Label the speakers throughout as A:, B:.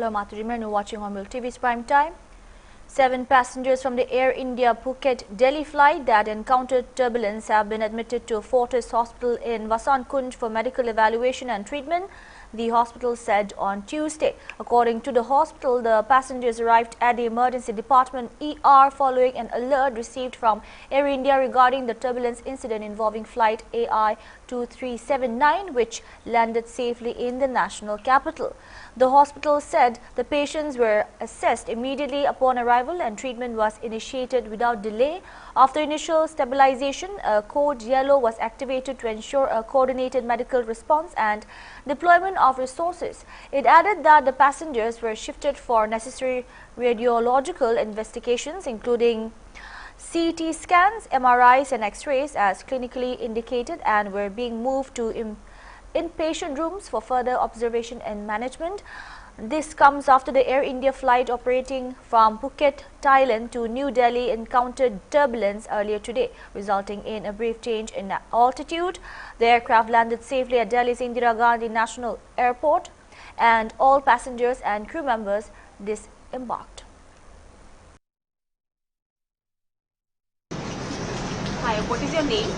A: Hello, Mathurimar, you're watching Hornbill TV's Prime Time. 7 passengers from the Air India Phuket Delhi flight that encountered turbulence have been admitted to Fortis Hospital in Vasant Kunj for medical evaluation and treatment, the hospital said on Tuesday. According to the hospital, the passengers arrived at the emergency department ER following an alert received from Air India regarding the turbulence incident involving flight AI 2379, which landed safely in the national capital. The hospital said the patients were assessed immediately upon arrival and treatment was initiated without delay. After initial stabilization, a code yellow was activated to ensure a coordinated medical response and deployment of resources. It added that the passengers were shifted for necessary radiological investigations, including CT scans, MRIs and X-rays as clinically indicated, and were being moved to inpatient rooms for further observation and management. This comes after the Air India flight operating from Phuket, Thailand to New Delhi encountered turbulence earlier today, resulting in a brief change in altitude. The aircraft landed safely at Delhi's Indira Gandhi National Airport and all passengers and crew members disembarked.
B: Hi, what is your name?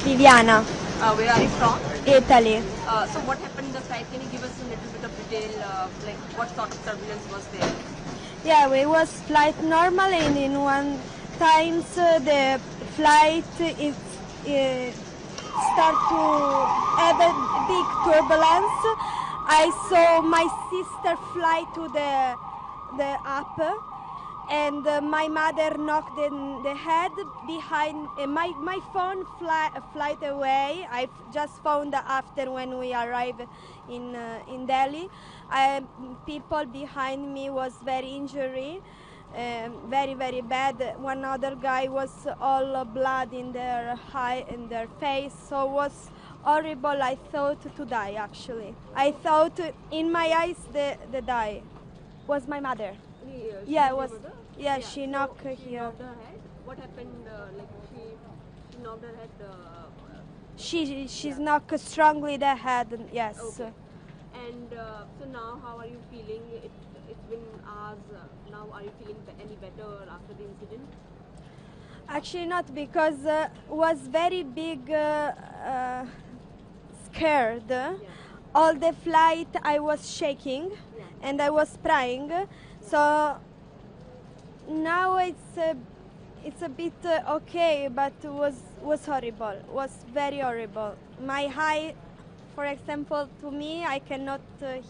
C: Viviana.
B: Where are you from?
C: Italy.
B: So what happened in the flight? Can you give us a little bit of detail, like what sort of turbulence was there?
C: Yeah, we was flight normal, and in one times the flight is start to have a big turbulence. I saw my sister fly to the up, and my mother knocked in the head behind. My phone flight away. I just found after when we arrived in Delhi. People behind me was very injury, very bad. One other guy was all blood in their face. So it was horrible. I thought to die actually. I thought in my eyes the die was my mother. Yeah, it was. Yeah, she knocked here.
B: She knocked her head. What happened? Like she knocked her head.
C: She's knocked strongly the head. Yes.
B: Okay. And so now, how are you feeling? It's been hours. Now, are you feeling any better after the incident?
C: Actually, not, because was very big scared. Yeah. All the flight I was shaking, yeah, and I was crying. So now it's a bit okay, but it was horrible. Was very horrible. My eye, for example, to me, I cannot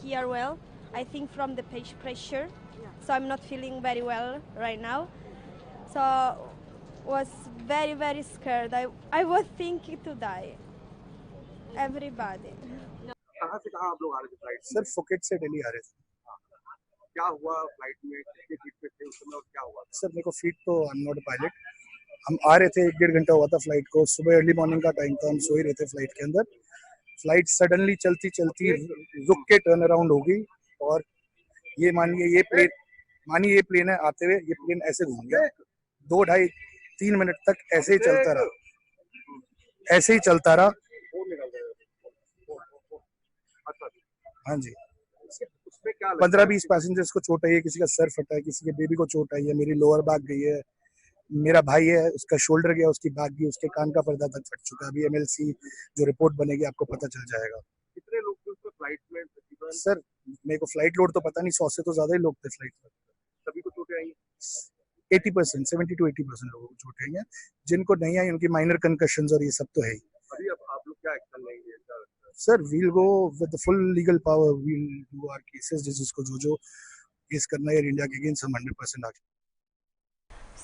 C: hear well. I think from the pressure, yeah, so I'm not feeling very well right now. So was very scared. I was thinking to die. Everybody.
D: कहाँ से कहाँ आप लोग आ रहे थे flight? Sir Phuket से दिल्ली आ रहे थे। क्या हुआ फ्लाइट में? कितने फीट पे थे उस समय और क्या हुआ? सर मेरे को फीट तो I am not a pilot. हम आ रहे थे, 1-1.5 घंटा हुआ था फ्लाइट को। सुबह अर्ली मॉर्निंग का टाइम था, हम सो ही रहे थे फ्लाइट के अंदर। फ्लाइट सडनली चलती रुक के टर्न अराउंड हो गई, और ये मानिए ये प्लेन है, आते हुए ये प्लेन ऐसे घूम गया। 2-2.5-3 मिनट तक ऐसे ही चलता रहा। हाँ जी, 15-20 पैसेंजर्स को चोट आई है, किसी का सर फटा है, किसी के बेबी को चोट आई है, मेरी लोअर बैक गई है, मेरा भाई है उसका शोल्डर गया, उसकी बैक गई, उसके कान का पर्दा तक फट चुका है। अभी MLC जो रिपोर्ट बनेगी आपको पता चल जाएगा। कितने लोग थे उसमें फ्लाइट में? सर मेरे को फ्लाइट लोड तो पता नहीं, 100 से तो ज्यादा ही लोग थे फ्लाइट में। सभी को चोटें आई? 80%, 70 to 80% लोगों को चोटें आई हैं। जिनको नहीं आई उनकी माइनर कंकशंस और ये सब तो है ही। अभी अब आप लोग क्या एक्शन लेंगे? Sir, we'll go with the full legal power. We'll do our cases. जिसको जो केस करना है इंडिया के अगेंस्ट, हम 100% आगे।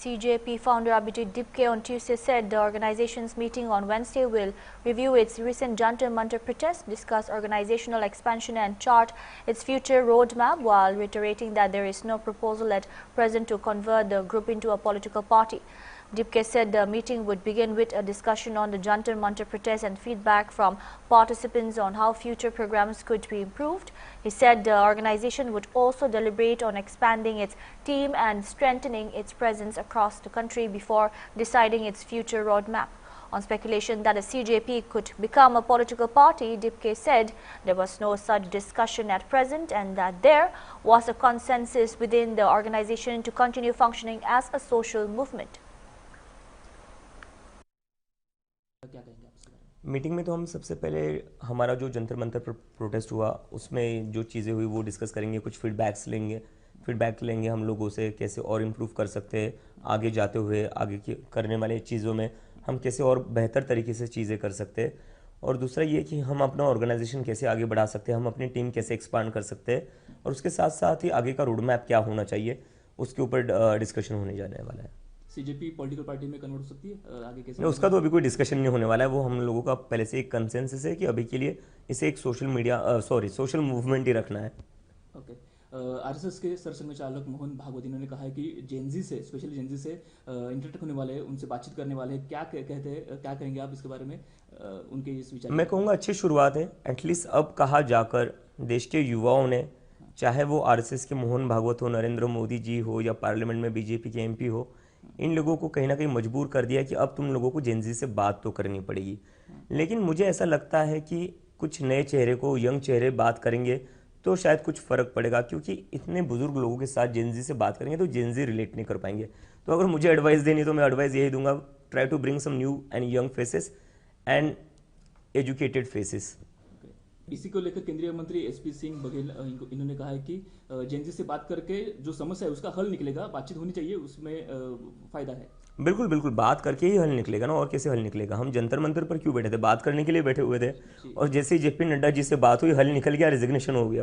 A: CJP founder Abhijit Dipke on Tuesday said the organization's meeting on Wednesday will review its recent Jantar Mantar protest, discuss organizational expansion and chart its future roadmap, while reiterating that there is no proposal at present to convert the group into a political party. Dipke said the meeting would begin with a discussion on the Jantar Mantar protest and feedback from participants on how future programs could be improved. He said the organization would also deliberate on expanding its team and strengthening its presence across the country before deciding its future roadmap. On speculation that the CJP could become a political party, Dipke said there was no such discussion at present and that there was a consensus within the organization to continue functioning as a social movement.
E: Meeting में तो हम सबसे पहले हमारा जो जंतर मंतर पर protest हुआ उसमें जो चीज़ें हुई वो डिस्कस करेंगे, कुछ फीडबैक लेंगे हम लोगों से, कैसे और इम्प्रूव कर सकते हैं आगे जाते हुए, आगे की करने वाले चीज़ों में हम कैसे और बेहतर तरीके से चीज़ें कर सकते हैं। और दूसरा ये कि हम अपना ऑर्गेनाइजेशन कैसे आगे बढ़ा सकते हैं, हम अपनी टीम कैसे एक्सपांड कर सकते हैं और उसके साथ साथ ही आगे का रोड मैप क्या होना चाहिए उसके ऊपर डिस्कशन होने जाने वाला है।
F: सीजेपी पॉलिटिकल पार्टी में कन्वर्ट हो सकती है आगे कैसे?
E: उसका तो अभी कोई डिस्कशन नहीं होने वाला है, वो हम लोगों का पहले से एक कंसेंसस है कि अभी के लिए इसे एक सोशल मूवमेंट ही रखना है।
F: ओके। आरएसएस के सरसंघ चालक मोहन भागवत इन्होंने कहा है कि जेनजी से, स्पेशली जेनजी से इंटरेक्ट होने वाले हैं, उनसे बातचीत करने वाले हैं, क्या कहते हैं, क्या कहेंगे आप इसके बारे में, उनके इस विचार?
E: मैं कहूँगा अच्छी शुरुआत है। एटलीस्ट अब कहा जाकर देश के युवाओं ने, चाहे वो आरएसएस के मोहन भागवत हो, नरेंद्र मोदी जी हो या पार्लियामेंट में बीजेपी के एमपी हो, इन लोगों को कहीं ना कहीं मजबूर कर दिया कि अब तुम लोगों को जेनजी से बात तो करनी पड़ेगी। लेकिन मुझे ऐसा लगता है कि कुछ नए चेहरे को, यंग चेहरे बात करेंगे तो शायद कुछ फ़र्क पड़ेगा, क्योंकि इतने बुजुर्ग लोगों के साथ जेनजी से बात करेंगे तो जेनजी रिलेट नहीं कर पाएंगे। तो अगर मुझे एडवाइस देनी तो मैं एडवाइस यही दूंगा, try to bring some new and young faces and educated faces.
F: इसी को लेकर केंद्रीय मंत्री एसपी सिंह बघेल इन्होंने कहा है कि जेनजी से बात करके जो समस्या है उसका हल निकलेगा, बातचीत होनी चाहिए, उसमें फायदा है।
E: बिल्कुल बिल्कुल, बात करके ही हल निकलेगा ना, और कैसे हल निकलेगा? हम जंतर मंतर पर क्यों बैठे थे? बात करने के लिए बैठे हुए थे, और जैसे ही जेपी नड्डा जी से बात हुई, हल निकल गया, रेजिग्नेशन हो गया।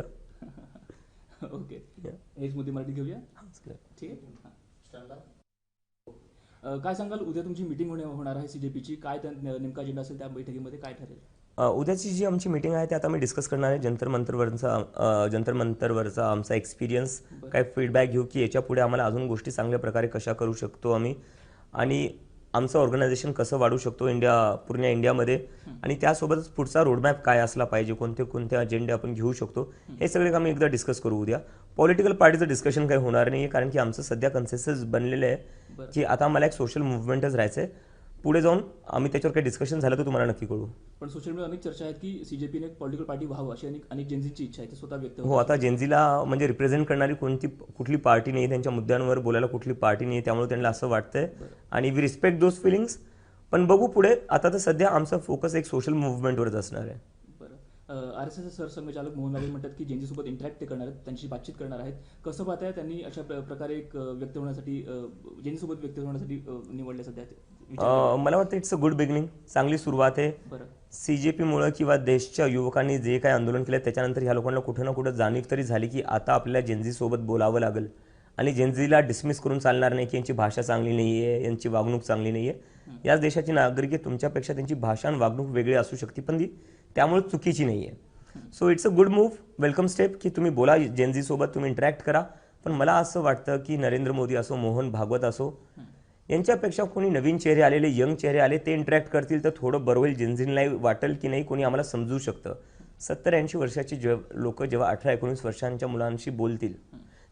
F: ओके, हेच मुद्दे मराठी घेऊया, ठीक आहे। काय सांगाल, उद्या तुमची मीटिंग होणार आहे सीजेपीची, काय नेमका अजेंडा असेल त्या बैठकीमध्ये, काय ठरेल?
E: उद्याची जी आमची मीटिंग आहे ते आता मी डिस्कस करणार आहे जंतर मंतरवरचा आमचा एक्सपिरियन्स, काय फीडबॅक घेऊ की याच्या पुढे आम्हाला अजून गोष्टी चांगल्या प्रकारे कशा करू शकतो आम्ही, आणि आमचं ऑर्गनायझेशन कसं वाढू शकतो पूर्ण इंडियामध्ये, आणि त्यासोबतच पुढचा रोडमॅप काय असला पाहिजे, कोणते अजेंडे आपण घेऊ शकतो, हे सगळे आम्ही एकदा डिस्कस करू उद्या। पॉलिटिकल पार्टीचं डिस्कशन काही होणार नाही आहे, कारण की आमचं सध्या कन्सेन्सस बनलेलं आहे की आता आम्हाला एक सोशल मुव्हमेंटच राहायचं आहे। पुढे जाऊन आम्ही त्याच्यावर काही डिस्कशन झालं तर तुम्हाला नक्की कळू।
F: पण सोशल मीडियावर अनेक चर्चा आहेत की सीजेपीने एक पॉलिटिकल पार्टी व्हावं अशी अनेक जेनजीची इच्छा आहे, ते स्वतः व्यक्त
E: हो, आता जेनजीला म्हणजे रिप्रेझेंट करणारी कुठली पार्टी नाही, त्यांच्या मुद्द्यांवर बोलायला कुठली पार्टी नाही, त्यामुळे त्यांना असं वाटतंय, आणि वी रिस्पेक्ट दोज फिलिंग्स। पण बघू पुढे, आता तर सध्या आमचा फोकस एक सोशल मुव्हमेंटवरच असणार आहे।
F: आरएसएस सरसंघचालक मोहन भागवत म्हणतात की जेनजी सोबत इंटरॅक्ट ते करणार आहेत, त्यांची बातचीत करणार आहेत। कसं पाहताय त्यांनी अशा प्रकारे एक व्यक्त होण्यासाठी, जेनजी सोबत व्यक्त होण्यासाठी निवडले सध्या?
E: मला वाटतं इट्स अ गुड बिगिनिंग, चांगली सुरुवात आहे। सीजेपीमुळे किंवा देशच्या युवकांनी जे काही आंदोलन केलं त्याच्यानंतर ह्या लोकांना कुठे ना कुठे जाणीव तरी झाली की आता आपल्याला जेनजी सोबत बोलावं लागेल, आणि जेनजीला डिसमिस करून चालणार नाही की यांची भाषा चांगली नाही आहे, यांची वागणूक चांगली नाही आहे। याच देशाची नागरिक आहे, तुमच्यापेक्षा त्यांची भाषा आणि वागणूक वेगळी असू शकते, पण ती त्यामुळे चुकीची नाही आहे। So it's a good move, welcome step की तुम्ही बोला जेनजी सोबत, तुम्ही इंटरॅक्ट करा। पण मला असं वाटतं की नरेंद्र मोदी असो, मोहन भागवत असो, यांच्यापेक्षा कोणी नवीन चेहरे आलेले, यंग चेहरे आले, ते इंटरॅक्ट करतील तर थोडं बरं होईल। जेनजीला वाटेल की नाही कोणी आम्हाला समजू शकतं। 70-80 वर्षाची लोक जेव्हा 18-19 वर्षांच्या मुलांशी बोलतील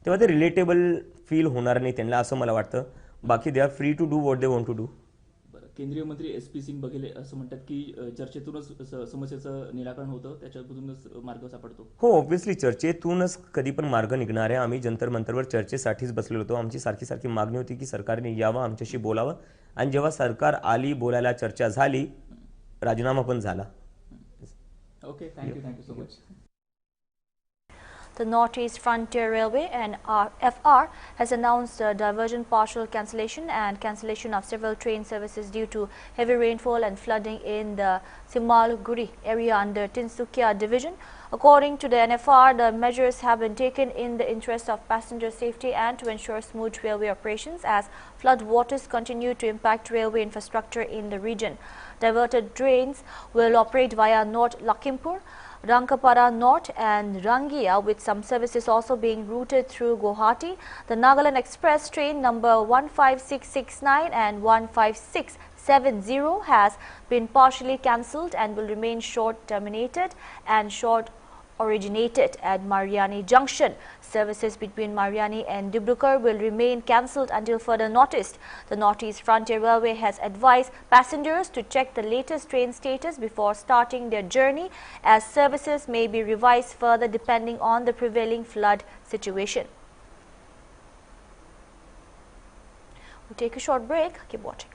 E: तेव्हा ते रिलेटेबल फील होणार नाही त्यांना, असं मला वाटतं। बाकी they are free to do what they want to do.
F: केंद्रीय मंत्री एसपी सिंग बघेल असं म्हणतात की चर्चेतूनच समस्येचं निराकरण होतं, त्याच्यातूनच मार्ग सापडतो।
E: हो, ऑब्व्हियसली चर्चेतूनच कधी पण मार्ग निघणार आहे। आम्ही जंतर मंतरवर चर्चेसाठीच बसलेलो होतो, आमची सारखी मागणी होती की सरकारने यावं, आमच्याशी बोलावं, आणि जेव्हा सरकार आली, बोलायला चर्चा झाली, राजीनामा पण झाला।
F: Okay, thank you so much.
A: The Northeast Frontier Railway (NFR) has announced a diversion partial cancellation and cancellation of several train services due to heavy rainfall and flooding in the Simalguri area under Tinsukia division. According to the NFR, the measures have been taken in the interest of passenger safety and to ensure smooth railway operations as flood waters continue to impact railway infrastructure in the region. Diverted trains will operate via North Lakhimpur, Rangkapara North and Rangia, with some services also being routed through Guwahati. The Nagaland Express train number 15669 and 15670 has been partially cancelled and will remain short terminated and short originated at Mariani Junction. Services between Mariani and Dibrugarh will remain cancelled until further notice. The Northeast Frontier Railway has advised passengers to check the latest train status before starting their journey, as services may be revised further depending on the prevailing flood situation. We'll take a short break. Keep watching.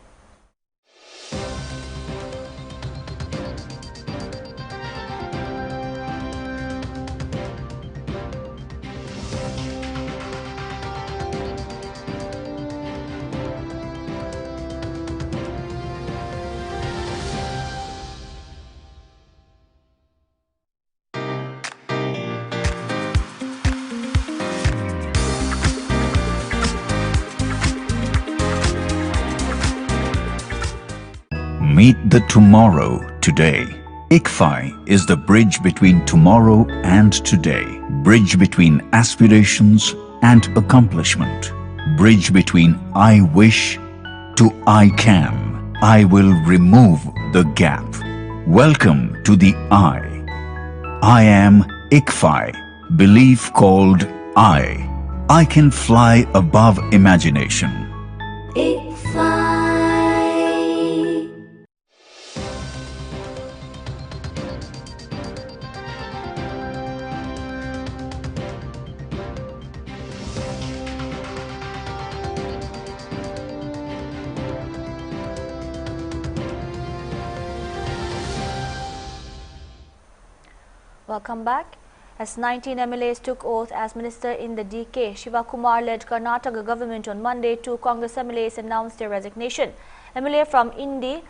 G: Meet the tomorrow today. ICFI is the bridge between tomorrow and today. Bridge between aspirations and accomplishment. Bridge between I wish to I can. I will remove the gap. Welcome to the I. I am ICFI. Belief called I. I can fly above imagination. ICFI.
A: Welcome back. As 19 MLAs took oath as minister in the DK Shivakumar-led Karnataka government on Monday, 2 Congress MLAs announced their resignation. MLA from Indi,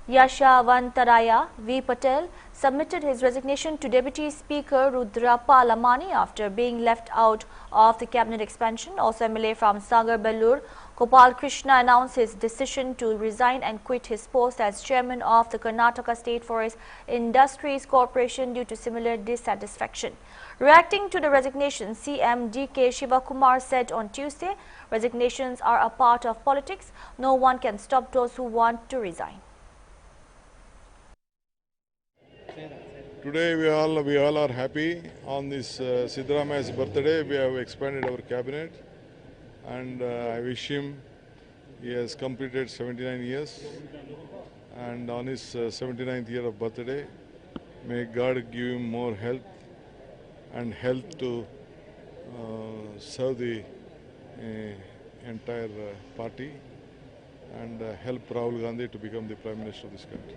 A: Yashavantaraya V. Patel, submitted his resignation to Deputy Speaker Rudrappa Lamani after being left out of the cabinet expansion. Also, MLA from Sagar Bellur, Gopal Krishna, announced his decision to resign and quit his post as chairman of the Karnataka State Forest Industries Corporation due to similar dissatisfaction. Reacting to the resignation, CM DK Shivakumar said on Tuesday, resignations are a part of politics. No one can stop those who want to resign.
H: Today we all are happy on this Siddaramaia's birthday. We have expanded our cabinet, and I wish him, he has completed 79 years, and on his 79th year of birthday, may God give him more health and health to serve the entire party and help Rahul Gandhi to become the Prime Minister of this country.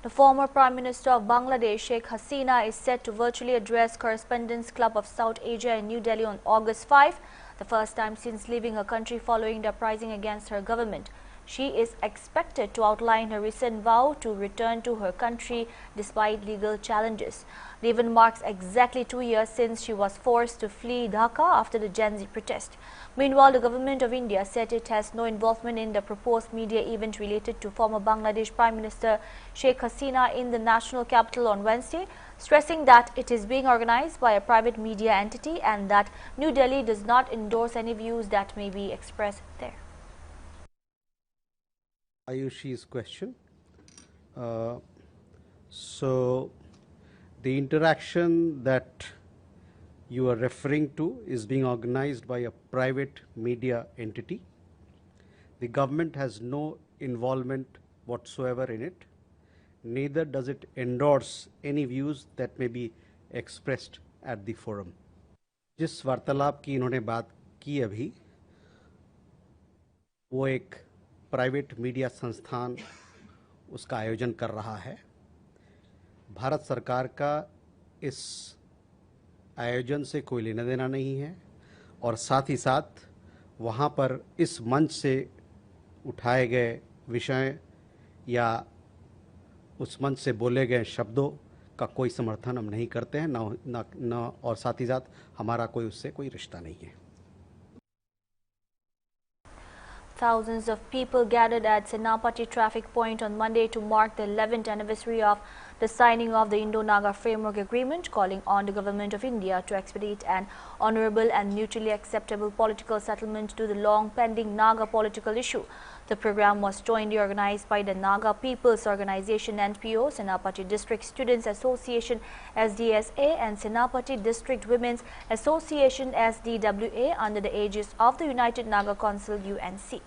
A: The former Prime Minister of Bangladesh, Sheikh Hasina, is set to virtually address Correspondents' Club of South Asia in New Delhi on August 5, the first time since leaving her country following the uprising against her government. She is expected to outline her recent vow to return to her country despite legal challenges. The event marks exactly 2 years since she was forced to flee Dhaka after the Gen Z protest. Meanwhile, the government of India said it has no involvement in the proposed media event related to former Bangladesh Prime Minister Sheikh Hasina in the national capital on Wednesday, stressing that it is being organized by a private media entity and that New Delhi does not endorse any views that may be expressed there.
I: Ayushi's question. So the interaction that you are referring to is being organized by a private media entity. The government has no involvement whatsoever in it. Neither does it endorse any views that may be expressed at the forum. जिस वार्तालाप की इन्होंने बात की अभी, वो एक private media संस्थान उसका आयोजन कर रहा है। भारत सरकार का इस आयोजन से कोई लेना देना नहीं है और साथ ही साथ वहाँ पर इस मंच से उठाए गए विषय या उस मंच से बोले गए शब्दों का कोई समर्थन हम नहीं करते हैं, न और साथ ही साथ हमारा कोई उससे कोई रिश्ता नहीं है।
A: Thousands of people gathered at Senapati traffic point on Monday to mark the 11th anniversary of the signing of the Indo-Naga Framework Agreement, calling on the Government of India to expedite an honourable and mutually acceptable political settlement to the long-pending Naga political issue. The program was jointly organized by the Naga People's Organization NPO, Senapati District Students Association SDSA and Senapati District Women's Association SDWA under the aegis of the United Naga Council UNC.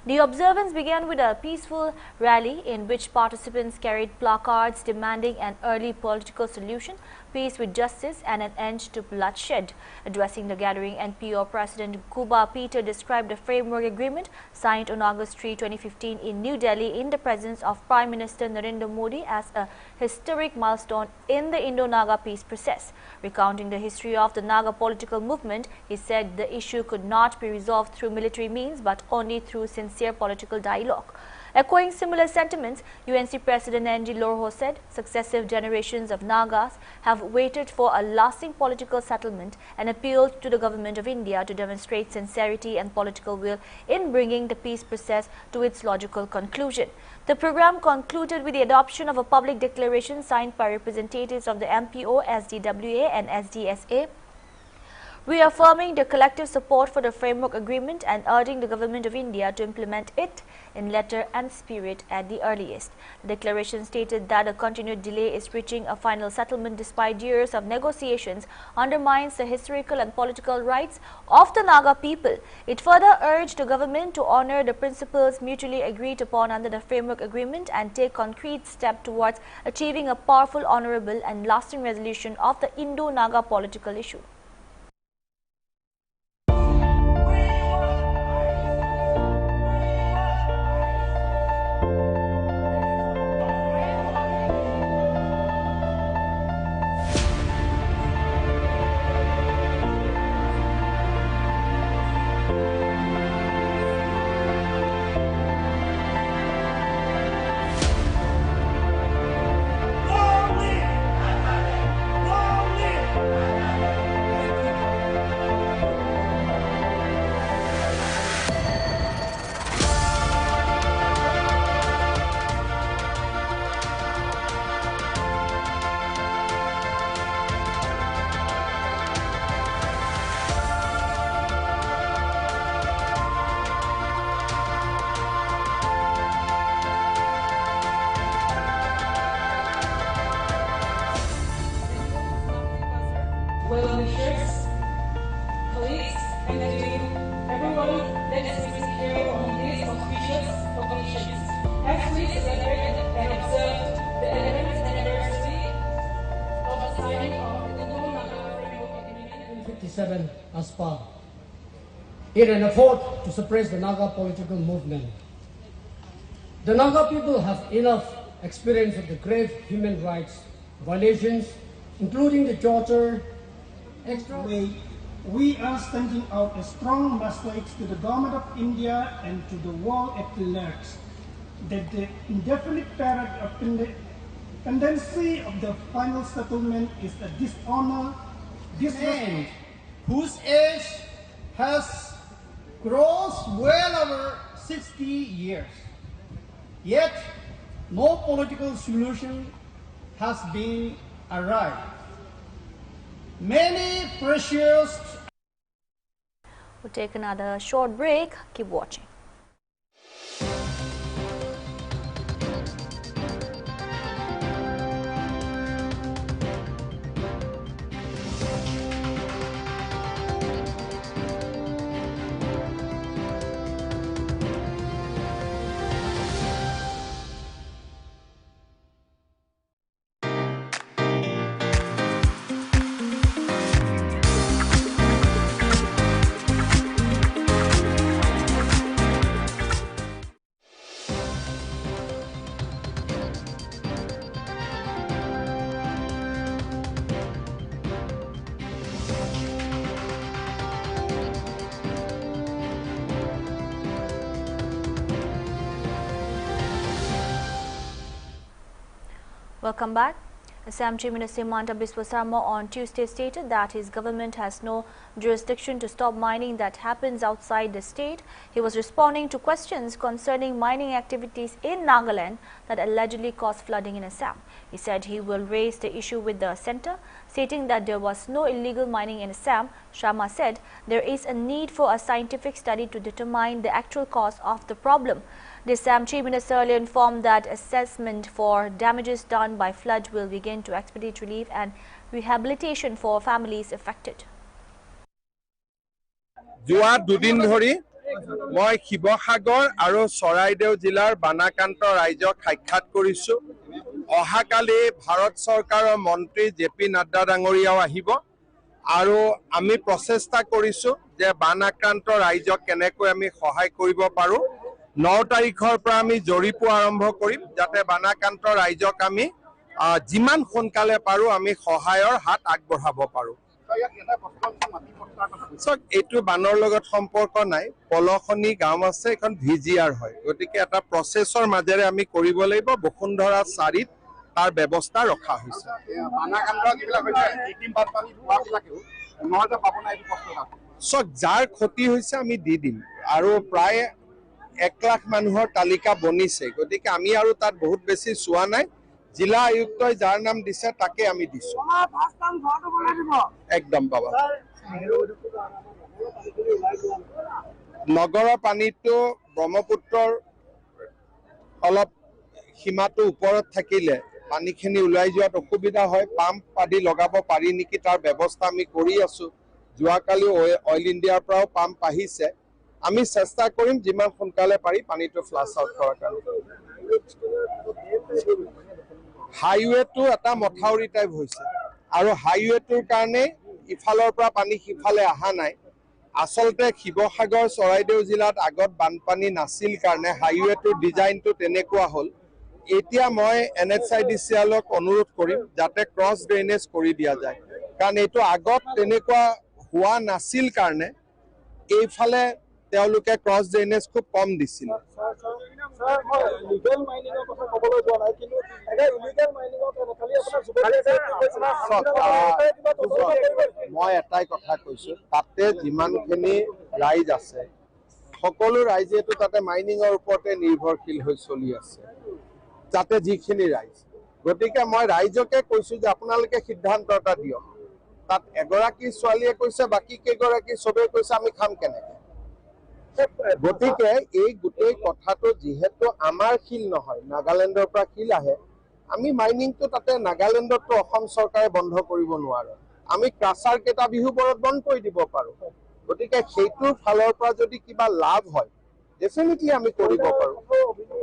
A: The observance began with a peaceful rally in which participants carried placards demanding an early political solution, peace with justice and an end to bloodshed. Addressing the gathering, NPO President Kuba Peter described the framework agreement signed on August 3, 2015 in New Delhi in the presence of Prime Minister Narendra Modi as a historic milestone in the Indo-Naga peace process. Recounting the history of the Naga political movement, he said the issue could not be resolved through military means but only through sincere political dialogue. Echoing similar sentiments, UNC President N.G. Lorho said successive generations of Nagas have waited for a lasting political settlement and appealed to the Government of India to demonstrate sincerity and political will in bringing the peace process to its logical conclusion. The program concluded with the adoption of a public declaration signed by representatives of the MPO, SDWA and SDSA, reaffirming the collective support for the framework agreement and urging the Government of India to implement it in letter and spirit at the earliest. The declaration stated that a continued delay in reaching a final settlement despite years of negotiations undermines the historical and political rights of the Naga people. It further urged the government to honor the principles mutually agreed upon under the framework agreement and take concrete steps towards achieving a powerful, honorable and lasting resolution of the Indo-Naga political issue.
J: well-wishers, colleagues, and everyone that is present here on these auspicious occasions. As we celebrate and observe the 11th anniversary of the signing of the Indo-Naga Framework Agreement
K: 1957 Assam, in an effort to suppress the Naga political movement. The Naga people have enough experience of the grave human rights violations, including the torture.
L: We are sending out a strong message to the Government of India and to the world at large that the indefinite period of pendency of the final settlement is a dishonor,
K: Man whose age has crossed well over 60 years. Yet, no political solution has been arrived. Many precious...
A: We'll take another short break. Keep watching. Welcome back. Assam Chief Minister Himanta Biswa Sarma on Tuesday stated that his government has no jurisdiction to stop mining that happens outside the state. He was responding to questions concerning mining activities in Nagaland that allegedly caused flooding in Assam. He said he will raise the issue with the centre, stating that there was no illegal mining in Assam. Sharma said there is a need for a scientific study to determine the actual cause of the problem. The Assam Chief Minister earlier informed that assessment for damages done by flood will begin to expedite relief and rehabilitation for families affected.
M: যোৱা দুদিন ধৰি মই শিৱসাগৰ আৰু চৰাইদেউ জিলাৰ বানাকান্ত ৰাইজক সাক্ষাৎ কৰিছো। অহাকালি ভাৰত চৰকাৰৰ মন্ত্ৰী জেপি নাড্ডা ডাঙৰীয়াও আহিব আৰু আমি প্ৰচেষ্টা কৰিছো যে বানাক্ৰান্ত ৰাইজক কেনেকৈ আমি সহায় কৰিব পাৰো। 9 তাৰিখৰ পৰা আমি জৰীপ আৰম্ভ কৰিম যাতে বানাক্ৰান্ত ৰাইজক আমি যিমান সোনকালে পাৰো আমি সহায়ৰ হাত আগবঢ়াব পাৰো। এইটো বানৰ লগত সম্পৰ্ক নাই, পলখনি গাঁও আছে, এখন ভিজিআৰ হয়, গতিকে এটা প্ৰচেছৰ মাজেৰে আমি কৰিব লাগিব। বসুন্ধৰা 4ত তাৰ ব্যৱস্থা ৰখা হৈছে। যাৰ ক্ষতি হৈছে আমি দি দিম আৰু প্ৰায় 1 লাখ মানুহৰ তালিকা বনিছে, গতিকে আমি আৰু তাত বহুত বেছি চোৱা নাই। জিলা আয়ুক্তই যাৰ নাম দিছে তাকে আমি দিছো। একদম পাবা। নগৰৰ পানীটো ব্ৰহ্মপুত্ৰৰ অলপ সীমাটো ওপৰত থাকিলে পানীখিনি ওলাই যোৱাত অসুবিধা হয়। পাম্প আদি লগাব পাৰি নেকি তাৰ ব্যৱস্থা আমি কৰি আছো। যোৱাকালি অইল ইণ্ডিয়াৰ পৰাও পাম্প আহিছে। আমি চেষ্টা কৰিম যিমান সোনকালে পাৰি পানীটো ফ্লাছ আউট কৰাৰ কাৰণে। হাইৱেটো এটা মথাউৰি টাইপ হৈছে আৰু হাইৱেটোৰ কাৰণে ইফালৰ পৰা পানী সিফালে অহা নাই। আচলতে শিৱসাগৰ চৰাইদেউ জিলাত আগত বানপানী নাছিল কাৰণে হাইৱেটোৰ ডিজাইনটো তেনেকুৱা হ'ল। এতিয়া মই NHIDCLক অনুৰোধ কৰিম যাতে ক্ৰছ ড্ৰেইনেজ কৰি দিয়া যায়, কাৰণ এইটো আগত তেনেকুৱা হোৱা নাছিল কাৰণে এইফালে তেওঁলোকে ক্ৰছ ড্ৰেইনেজ খুব কম দিছিল। মই এটাই কথা কৈছো, তাতে যিমানখিনি ৰাইজ আছে সকলো ৰাইজেতো তাতে মাইনিঙৰ ওপৰতে নিৰ্ভৰশীল হৈ চলি আছে, যাতে যিখিনি ৰাইজ। গতিকে মই ৰাইজকে কৈছো যে আপোনালোকে সিদ্ধান্ত এটা দিয়ক। তাত এগৰাকী ছোৱালীয়ে কৈছে, বাকী কেইগৰাকী চবেই কৈছে আমি খাম কেনেকে। গতিকে এই গোটেই কথাটো যিহেতু আমাৰ শিল নহয়, নাগালেণ্ডৰ পৰা শিল আহে, আমি মাইনিংটো তাতে নাগালেণ্ডতো অসম চৰকাৰে বন্ধ কৰিব নোৱাৰে। আমি ক্ৰাছাৰ কেইটা বিহুবোৰত বন্ধ কৰি দিব পাৰো। গতিকে সেইটোৰ ফালৰ পৰা যদি কিবা লাভ হয় ডেফিনেটলি আমি কৰিব পাৰো।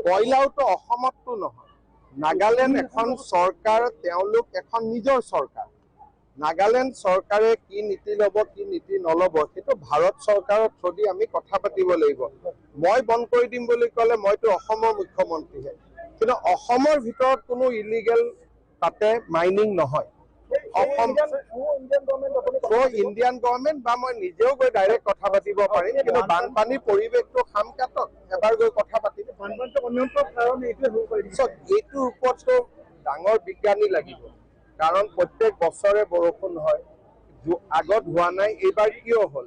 M: কয়লাওতো অসমততো নহয়, নাগালেণ্ড এখন চৰকাৰ, তেওঁলোক এখন নিজৰ চৰকাৰ। নাগালেণ্ড চৰকাৰে কি নীতি ল'ব কি নীতি নল'ব সেইটো ভাৰত চৰকাৰৰ থ্ৰুদি আমি কথা পাতিব লাগিব। মই বন্ধ কৰি দিম বুলি ক'লে মইতো অসমৰ মুখ্যমন্ত্ৰীহে, কিন্তু অসমৰ ভিতৰত কোনো ইলিগেল তাতে মাইনিং নহয়। অসম ইণ্ডিয়ান গভৰ্ণমেণ্ট বা মই নিজেও গৈ ডাইৰেক্ট কথা পাতিব পাৰিম, কিন্তু বানপানীৰ পৰিৱেশটো খাম কাটক, এবাৰ গৈ কথা পাতিম। এইটোৰ ওপৰততো ডাঙৰ বিজ্ঞানী লাগিব, কাৰণ প্ৰত্যেক বছৰে বৰষুণ হয়, আগত হোৱা নাই, এইবাৰ কিয় হ'ল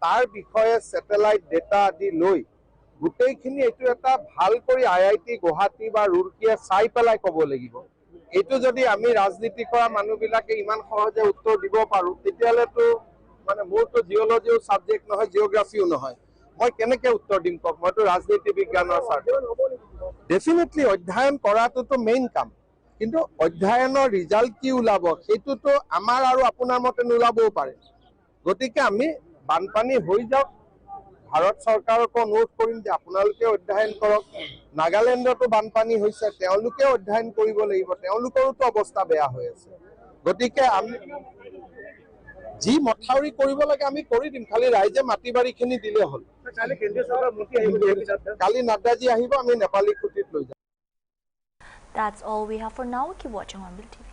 M: তাৰ বিষয়ে ছেটেলাইট ডেটা আদি লৈ গোটেইখিনি এইটো এটা ভাল কৰি IIT গুৱাহাটী বা ৰুৰকিয়ে চাই পেলাই ক'ব লাগিব। এইটো যদি আমি ৰাজনীতি কৰা মানুহবিলাকে ইমান সহজে উত্তৰ দিব পাৰো, তেতিয়াহ'লেতো মানে মোৰতো জিঅ'লজিও ছাবজেক্ট নহয়, জিঅ'গ্ৰাফিও নহয়, মই কেনেকে উত্তৰ দিম কওক। মইতো ৰাজনীতি বিজ্ঞানৰ ছাত্র। ডেফিনেটলি অধ্যয়ন কৰাটোতো মেইন কাম, কিন্তু অধ্যয়নৰ ৰিজাল্ট কি ওলাব সেইটোতো আমাৰ আৰু আপোনাৰ মতে নোলাবও পাৰে। গতিকে আমি বানপানী হৈ যাওক, ভাৰত চৰকাৰকো অনুৰোধ কৰিম যে আপোনালোকে অধ্যয়ন কৰক। নাগালেণ্ডতো বানপানী হৈছে, তেওঁলোকে অধ্যয়ন কৰিব লাগিব, তেওঁলোকৰোতো অৱস্থা বেয়া হৈ আছে। গতিকে আমি যি মথাউৰি কৰিব লাগে আমি কৰি দিম, খালি ৰাইজে মাটি বাৰীখিনি দিলে হ'ল। কালি নাড্ডাজী আহিব, আমি নেপালী খুঁটিত লৈ যাম।
A: That's all we have for now. Keep watching Hornbill TV.